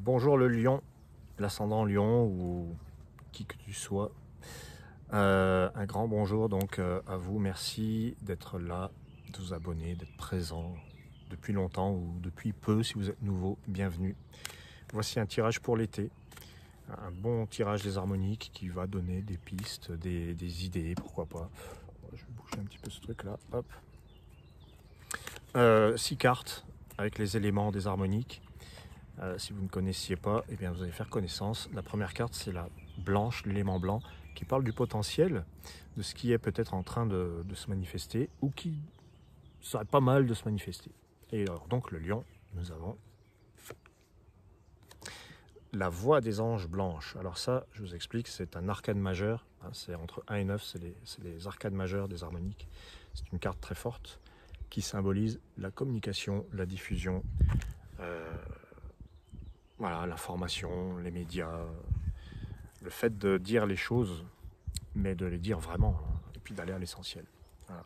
Bonjour le lion, l'ascendant lion ou qui que tu sois. Un grand bonjour donc à vous, merci d'être là, de vous abonner, d'être présent depuis longtemps ou depuis peu si vous êtes nouveau, bienvenue. Voici un tirage pour l'été, un bon tirage des harmoniques qui va donner des pistes, des idées, pourquoi pas. Je vais bouger un petit peu ce truc là, hop. 6 cartes avec les éléments des harmoniques. Si vous ne connaissiez pas, eh bien vous allez faire connaissance. La première carte, c'est la blanche, l'élément blanc, qui parle du potentiel, de ce qui est peut-être en train de se manifester ou qui serait pas mal de se manifester. Et alors, donc, le lion, nous avons la voix des anges blanches. Alors ça, je vous explique, c'est un arcane majeur. Hein, c'est entre 1 et 9, c'est les arcanes majeures des harmoniques. C'est une carte très forte qui symbolise la communication, la diffusion, voilà, l'information, les médias, le fait de dire les choses, mais de les dire vraiment, hein, et puis d'aller à l'essentiel. Voilà.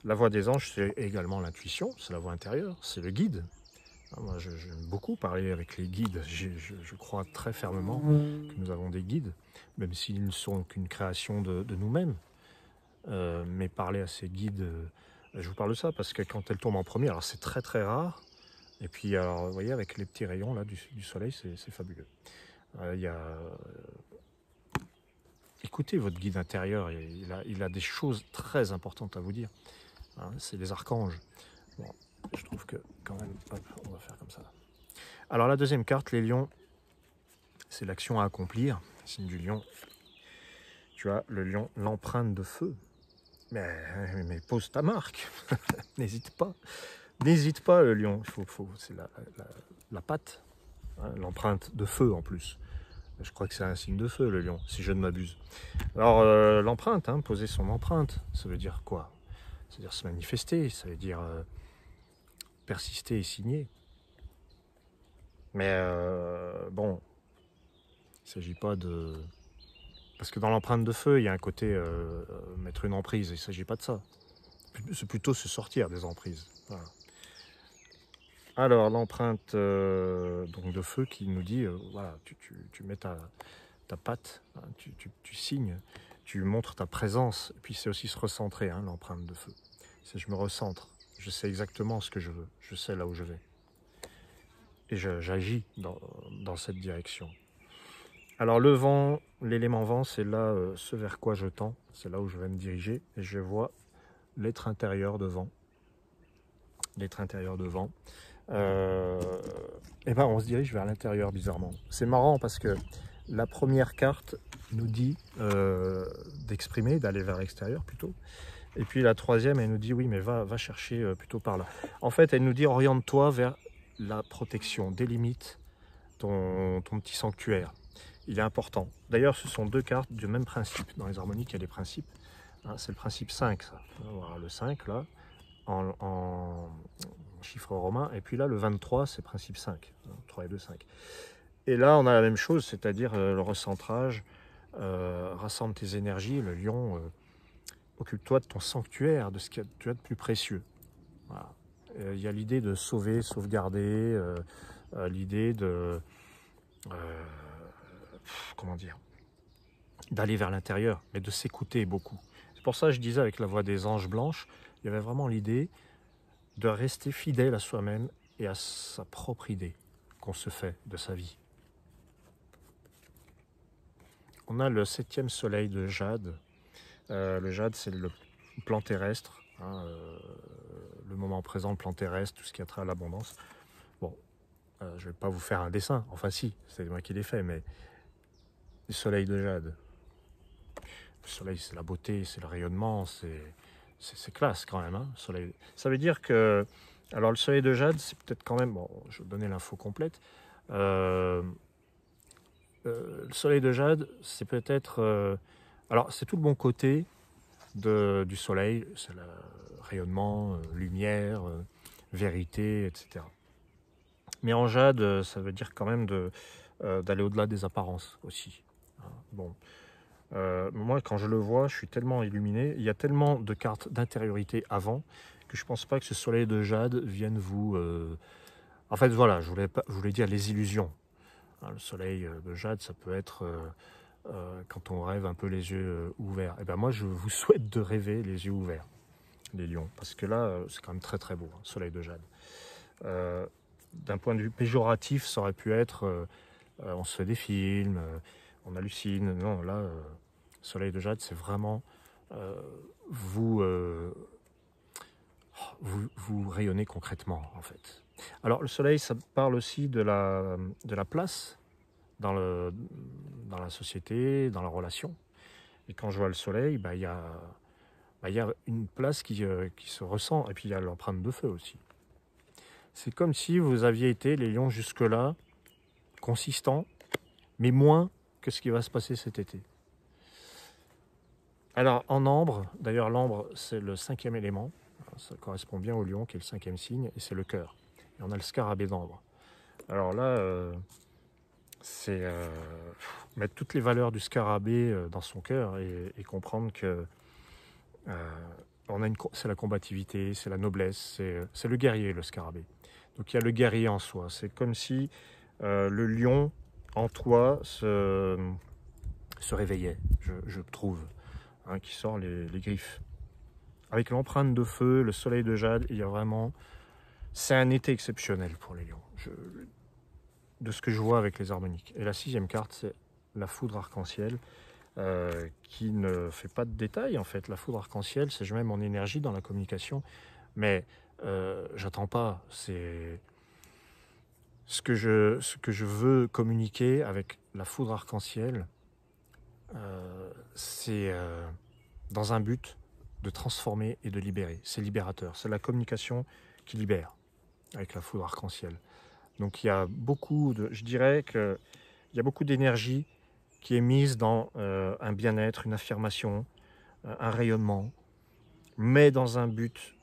La voix des anges, c'est également l'intuition, c'est la voix intérieure, c'est le guide. Moi, j'aime beaucoup parler avec les guides. Je crois très fermement que nous avons des guides, même s'ils ne sont qu'une création de nous-mêmes. Mais parler à ces guides, je vous parle de ça parce que quand elles tombent en premier, alors c'est très très rare. Et puis, alors, vous voyez, avec les petits rayons là du soleil, c'est fabuleux. Il y a écoutez votre guide intérieur, il a des choses très importantes à vous dire. Hein, c'est les archanges. Bon, je trouve que quand même, hop, on va faire comme ça. Alors la deuxième carte, les lions, c'est l'action à accomplir. Signe du lion. Tu as le lion, l'empreinte de feu. Mais pose ta marque. N'hésite pas. N'hésite pas, le lion. C'est la patte. Hein, l'empreinte de feu en plus. Je crois que c'est un signe de feu, le lion, si je ne m'abuse. Alors, l'empreinte, hein, poser son empreinte, ça veut dire quoi? Ça veut dire se manifester, ça veut dire persister et signer. Mais bon, il ne s'agit pas de... Parce que dans l'empreinte de feu, il y a un côté mettre une emprise, il ne s'agit pas de ça. C'est plutôt se sortir des emprises. Voilà. Alors, l'empreinte donc de feu qui nous dit, voilà, tu mets ta patte, hein, tu signes, tu montres ta présence, et puis c'est aussi se recentrer, hein, l'empreinte de feu. C'est je me recentre, je sais exactement ce que je veux, je sais là où je vais. Et j'agis dans cette direction. Alors le vent, l'élément vent, c'est là ce vers quoi je tends, c'est là où je vais me diriger, et je vois l'être intérieur de vent. L'être intérieur de vent. Et ben on se dirige vers l'intérieur bizarrement. C'est marrant parce que la première carte nous dit d'exprimer, d'aller vers l'extérieur plutôt. Et puis la troisième, elle nous dit oui, mais va chercher plutôt par là. En fait, elle nous dit oriente-toi vers la protection, délimite ton petit sanctuaire. Il est important. D'ailleurs, ce sont deux cartes du même principe. Dans les harmoniques, il y a des principes. Hein, c'est le principe 5, ça. Voilà, le 5, là, en chiffre romain. Et puis là, le 23, c'est principe 5. 3 et 2, 5. Et là, on a la même chose, c'est-à-dire le recentrage. Rassemble tes énergies. Le lion, occupe-toi de ton sanctuaire, de ce que tu as de plus précieux. Voilà. Il y a l'idée de sauver, sauvegarder, l'idée de... comment dire, d'aller vers l'intérieur, mais de s'écouter beaucoup. C'est pour ça que je disais avec la voix des anges blanches, il y avait vraiment l'idée de rester fidèle à soi-même et à sa propre idée qu'on se fait de sa vie. On a le 7e soleil de Jade. Le Jade, c'est le plan terrestre, hein, le moment présent, le plan terrestre, tout ce qui a trait à l'abondance. Bon, je ne vais pas vous faire un dessin, enfin si, c'est moi qui l'ai fait, mais le soleil de Jade. Le soleil, c'est la beauté, c'est le rayonnement, c'est classe quand même. Hein, soleil. Ça veut dire que... Alors le soleil de Jade, c'est peut-être quand même... Bon, je vais donner l'info complète. Le soleil de Jade, c'est peut-être... alors c'est tout le bon côté du soleil, c'est le rayonnement, lumière, vérité, etc. Mais en Jade, ça veut dire quand même d'aller au-delà des apparences aussi. Hein, bon. Moi, quand je le vois, je suis tellement illuminé. Il y a tellement de cartes d'intériorité avant que je ne pense pas que ce soleil de Jade vienne vous... En fait, voilà, je voulais dire les illusions. Hein, le soleil de jade, ça peut être quand on rêve un peu les yeux ouverts. Et ben moi, je vous souhaite de rêver les yeux ouverts, les lions, parce que là, c'est quand même très très beau, hein, soleil de jade. D'un point de vue péjoratif, ça aurait pu être on se fait des films, on hallucine. Non, là, soleil de jade, c'est vraiment vous, vous rayonnez concrètement, en fait. Alors, le soleil, ça parle aussi de la place dans la société, dans la relation. Et quand je vois le soleil, bah, il y a une place qui se ressent. Et puis, il y a l'empreinte de feu aussi. C'est comme si vous aviez été, les lions, jusque-là, consistants, mais moins que ce qui va se passer cet été. Alors, en ambre, d'ailleurs, l'ambre, c'est le 5e élément. Ça correspond bien au lion, qui est le 5e signe, et c'est le cœur. Et on a le scarabée d'ambre. Alors là, c'est mettre toutes les valeurs du scarabée dans son cœur et comprendre que c'est la combativité, c'est la noblesse, c'est le guerrier, le scarabée. Donc il y a le guerrier en soi. C'est comme si le lion en toi se réveillait, je trouve, hein, qui sort les griffes. Avec l'empreinte de feu, le soleil de jade, il y a vraiment... C'est un été exceptionnel pour les lions, de ce que je vois avec les harmoniques. Et la 6e carte, c'est la foudre arc-en-ciel, qui ne fait pas de détails, en fait. La foudre arc-en-ciel, c'est je mets mon énergie dans la communication, mais j'attends pas. C'est ce que je veux communiquer avec la foudre arc-en-ciel, c'est dans un but de transformer et de libérer. C'est libérateur. C'est la communication qui libère avec la foudre arc-en-ciel. Donc il y a beaucoup de... Je dirais qu'il y a beaucoup d'énergie qui est mise dans un bien-être, une affirmation, un rayonnement, mais dans un but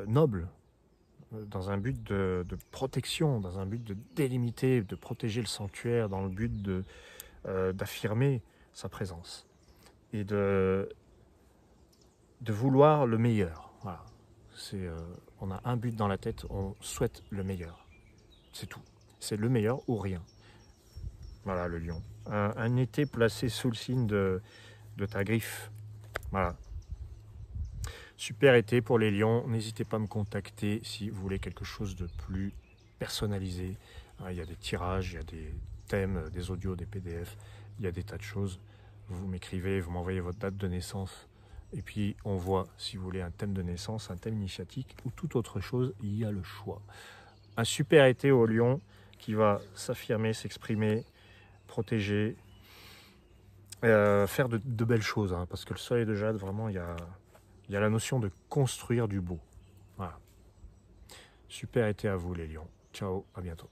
noble, dans un but de protection, dans un but de délimiter, de protéger le sanctuaire, dans le but d'affirmer sa présence et de vouloir le meilleur. Voilà. On a un but dans la tête, on souhaite le meilleur. C'est tout. C'est le meilleur ou rien. Voilà le lion. Un été placé sous le signe de ta griffe. Voilà. Super été pour les lions. N'hésitez pas à me contacter si vous voulez quelque chose de plus personnalisé. Il y a des tirages, il y a des thèmes, des audios, des PDF. Il y a des tas de choses. Vous m'écrivez, vous m'envoyez votre date de naissance. Et puis on voit si vous voulez un thème de naissance, un thème initiatique ou toute autre chose. Il y a le choix. Un super été au lion qui va s'affirmer, s'exprimer, protéger, faire de belles choses. Hein, parce que le soleil de jade, vraiment, il y a la notion de construire du beau. Voilà. Super été à vous les lions. Ciao, à bientôt.